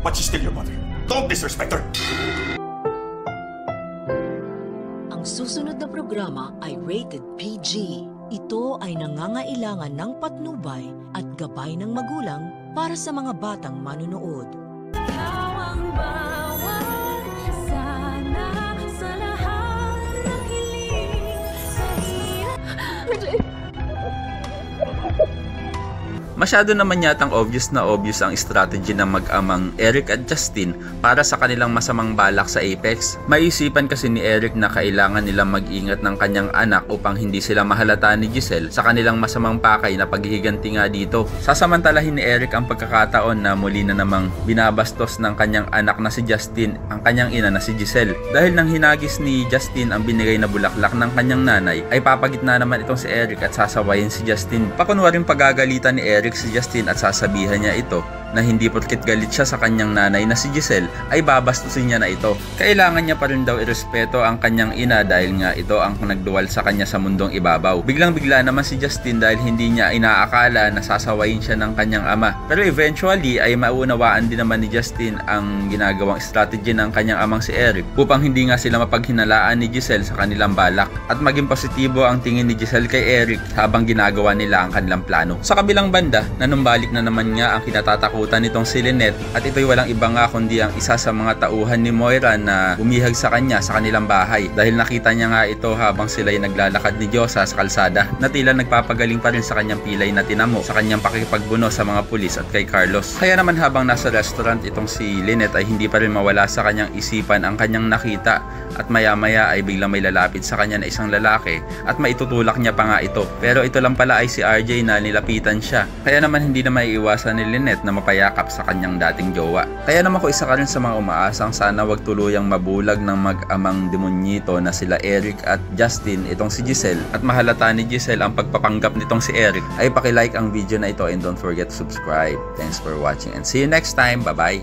but she's still your mother. Don't disrespect her. Ang susunod na programa ay rated PG. Ito ay nangangailangan ng patnubay at gabay ng magulang para sa mga batang manunood. Masyado naman yatang obvious ang strategy ng mag-amang Eric at Justin para sa kanilang masamang balak sa Apex. Maisipan kasi ni Eric na kailangan nilang mag-ingat ng kanyang anak upang hindi sila mahalata ni Giselle sa kanilang masamang pakay na paghihiganti nga dito. Sasamantalahin ni Eric ang pagkakataon na muli na namang binabastos ng kanyang anak na si Justin ang kanyang ina na si Giselle. Dahil nang hinagis ni Justin ang binigay na bulaklak ng kanyang nanay, ay papagitna naman itong si Eric at sasawayin si Justin. Pakunwaring pagagalitan ni Eric si Justin at sasabihan niya ito na hindi porket galit siya sa kanyang nanay na si Giselle ay babastusin niya na ito. Kailangan niya pa rin daw irespeto ang kanyang ina dahil nga ito ang nagduwal sa kanya sa mundong ibabaw. Biglang-bigla naman si Justin dahil hindi niya inaakala na sasawayin siya ng kanyang ama. Pero eventually ay maunawaan din naman ni Justin ang ginagawang strategy ng kanyang amang si Eric upang hindi nga sila mapaghinalaan ni Giselle sa kanilang balak at maging positibo ang tingin ni Giselle kay Eric habang ginagawa nila ang kanilang plano. Sa kabilang banda, nanumbalik na naman nga ang kinatatakutan nitong si Lynette at ito'y walang iba nga kundi ang isa sa mga tauhan ni Moira na bumihag sa kanya sa kanilang bahay dahil nakita niya nga ito habang sila'y naglalakad ni Diyosa sa kalsada na tila nagpapagaling pa rin sa kanyang pilay na tinamo sa kanyang pakikipagbuno sa mga pulis at kay Carlos. Kaya naman habang nasa restaurant itong si Lynette ay hindi pa rin mawala sa kanyang isipan ang kanyang nakita at maya-maya ay biglang may lalapit sa kanya na isang lalaki at maitutulak niya pa nga ito. Pero ito lang pala ay si RJ na nilapitan siya. Kaya naman hindi na maiiwasan ni Lynette na mapayakap sa kanyang dating jowa. Kaya naman ko isa ka rin sa mga umaasang sana wag tuluyang mabulag ng mag-amang demonyito na sila Eric at Justin itong si Giselle at mahalata ni Giselle ang pagpapanggap nitong si Eric ay pakilike ang video na ito and don't forget to subscribe. Thanks for watching and see you next time. Bye bye!